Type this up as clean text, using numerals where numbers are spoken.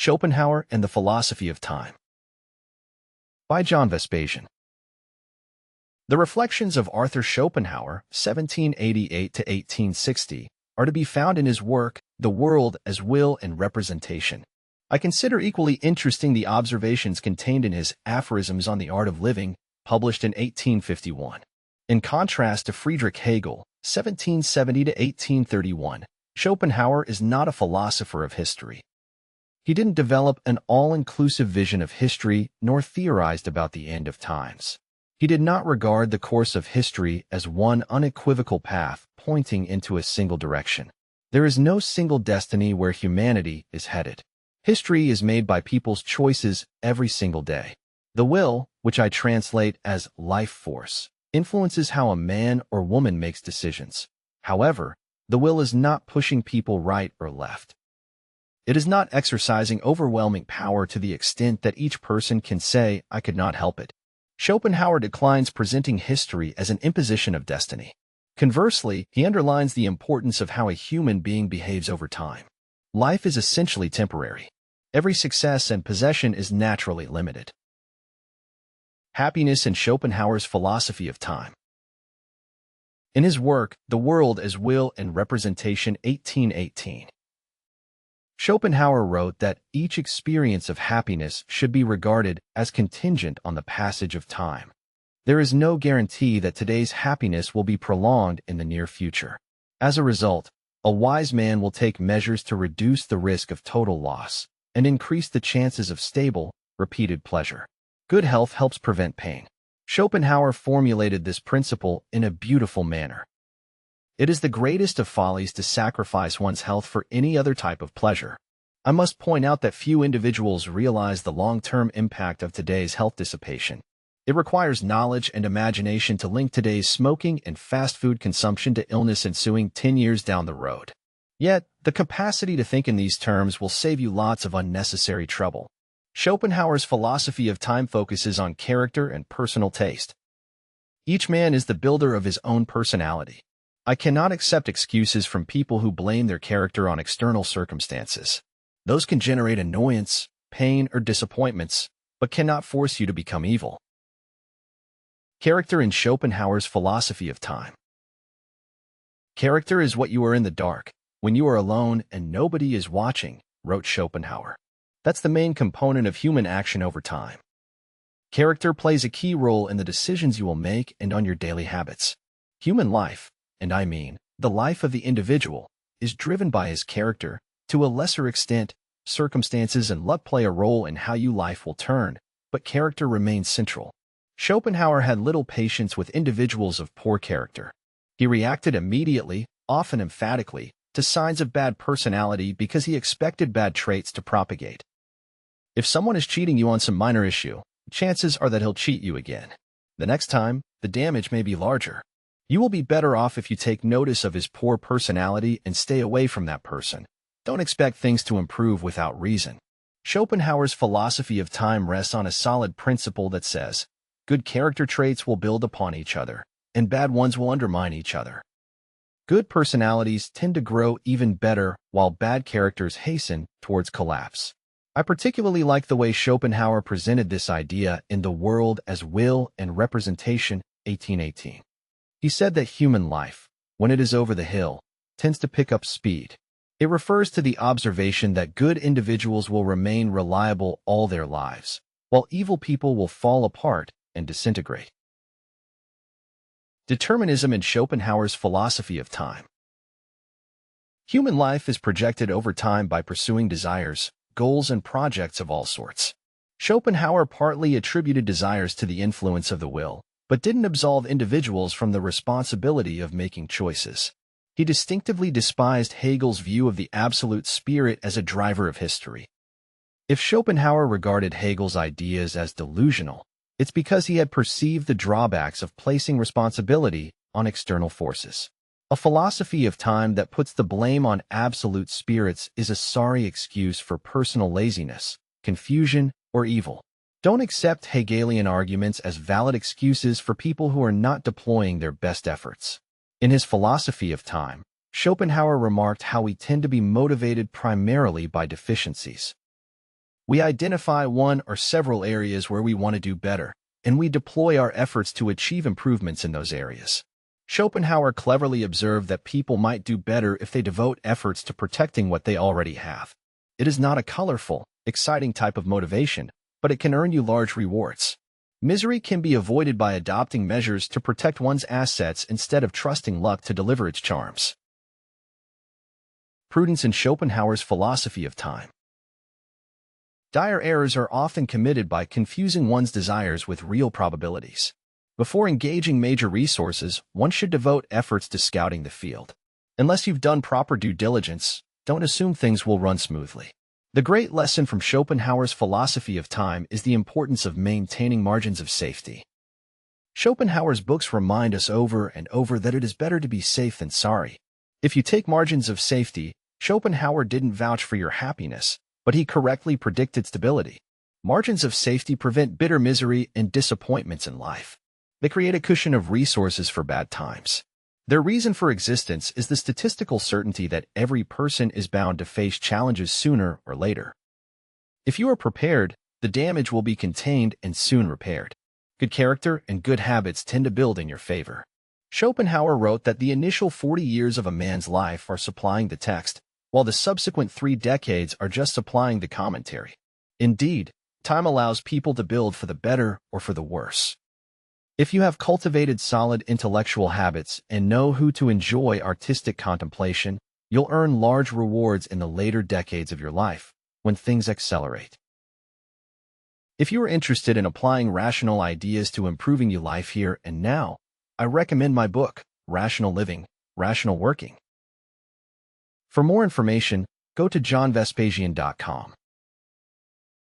Schopenhauer and the Philosophy of Time by John Vespasian. The reflections of Arthur Schopenhauer, 1788 to 1860, are to be found in his work, The World as Will and Representation. I consider equally interesting the observations contained in his Aphorisms on the Art of Living, published in 1851. In contrast to Friedrich Hegel, 1770 to 1831, Schopenhauer is not a philosopher of history. He didn't develop an all-inclusive vision of history nor theorized about the end of times. He did not regard the course of history as one unequivocal path pointing into a single direction. There is no single destiny where humanity is headed. History is made by people's choices every single day. The will, which I translate as life force, influences how a man or woman makes decisions. However, the will is not pushing people right or left. It is not exercising overwhelming power to the extent that each person can say, "I could not help it." Schopenhauer declines presenting history as an imposition of destiny. Conversely, he underlines the importance of how a human being behaves over time. Life is essentially temporary. Every success and possession is naturally limited. Happiness and Schopenhauer's Philosophy of Time. In his work, The World as Will and Representation, 1818, Schopenhauer wrote that each experience of happiness should be regarded as contingent on the passage of time. There is no guarantee that today's happiness will be prolonged in the near future. As a result, a wise man will take measures to reduce the risk of total loss and increase the chances of stable, repeated pleasure. Good health helps prevent pain. Schopenhauer formulated this principle in a beautiful manner. It is the greatest of follies to sacrifice one's health for any other type of pleasure. I must point out that few individuals realize the long-term impact of today's health dissipation. It requires knowledge and imagination to link today's smoking and fast food consumption to illness ensuing 10 years down the road. Yet, the capacity to think in these terms will save you lots of unnecessary trouble. Schopenhauer's Philosophy of Time focuses on character and personal taste. Each man is the builder of his own personality. I cannot accept excuses from people who blame their character on external circumstances. Those can generate annoyance, pain, or disappointments, but cannot force you to become evil. Character in Schopenhauer's Philosophy of Time. Character is what you are in the dark, when you are alone and nobody is watching, wrote Schopenhauer. That's the main component of human action over time. Character plays a key role in the decisions you will make and on your daily habits. Human life, and I mean the life of the individual, is driven by his character. To a lesser extent, circumstances and luck play a role in how your life will turn, but character remains central. Schopenhauer had little patience with individuals of poor character. He reacted immediately, often emphatically, to signs of bad personality because he expected bad traits to propagate. If someone is cheating you on some minor issue, chances are that he'll cheat you again. The next time, the damage may be larger. You will be better off if you take notice of his poor personality and stay away from that person. Don't expect things to improve without reason. Schopenhauer's Philosophy of Time rests on a solid principle that says, good character traits will build upon each other, and bad ones will undermine each other. Good personalities tend to grow even better, while bad characters hasten towards collapse. I particularly like the way Schopenhauer presented this idea in The World as Will and Representation, 1818. He said that human life, when it is over the hill, tends to pick up speed. It refers to the observation that good individuals will remain reliable all their lives, while evil people will fall apart and disintegrate. Determinism in Schopenhauer's Philosophy of Time. Human life is projected over time by pursuing desires, goals, and projects of all sorts. Schopenhauer partly attributed desires to the influence of the will, but didn't absolve individuals from the responsibility of making choices. He distinctively despised Hegel's view of the absolute spirit as a driver of history. If Schopenhauer regarded Hegel's ideas as delusional, it's because he had perceived the drawbacks of placing responsibility on external forces. A philosophy of time that puts the blame on absolute spirits is a sorry excuse for personal laziness, confusion, or evil. Don't accept Hegelian arguments as valid excuses for people who are not deploying their best efforts. In his Philosophy of Time, Schopenhauer remarked how we tend to be motivated primarily by deficiencies. We identify one or several areas where we want to do better, and we deploy our efforts to achieve improvements in those areas. Schopenhauer cleverly observed that people might do better if they devote efforts to protecting what they already have. It is not a colorful, exciting type of motivation, but it can earn you large rewards. Misery can be avoided by adopting measures to protect one's assets instead of trusting luck to deliver its charms. Prudence in Schopenhauer's philosophy of time. Dire errors are often committed by confusing one's desires with real probabilities. Before engaging major resources, one should devote efforts to scouting the field. Unless you've done proper due diligence, don't assume things will run smoothly. The great lesson from Schopenhauer's philosophy of time is the importance of maintaining margins of safety. Schopenhauer's books remind us over and over that it is better to be safe than sorry. If you take margins of safety, Schopenhauer didn't vouch for your happiness, but he correctly predicted stability. Margins of safety prevent bitter misery and disappointments in life. They create a cushion of resources for bad times. Their reason for existence is the statistical certainty that every person is bound to face challenges sooner or later. If you are prepared, the damage will be contained and soon repaired. Good character and good habits tend to build in your favor. Schopenhauer wrote that the initial 40 years of a man's life are supplying the text, while the subsequent 3 decades are just supplying the commentary. Indeed, time allows people to build for the better or for the worse. If you have cultivated solid intellectual habits and know who to enjoy artistic contemplation, you'll earn large rewards in the later decades of your life, when things accelerate. If you are interested in applying rational ideas to improving your life here and now, I recommend my book, Rational Living, Rational Working. For more information, go to johnvespasian.com.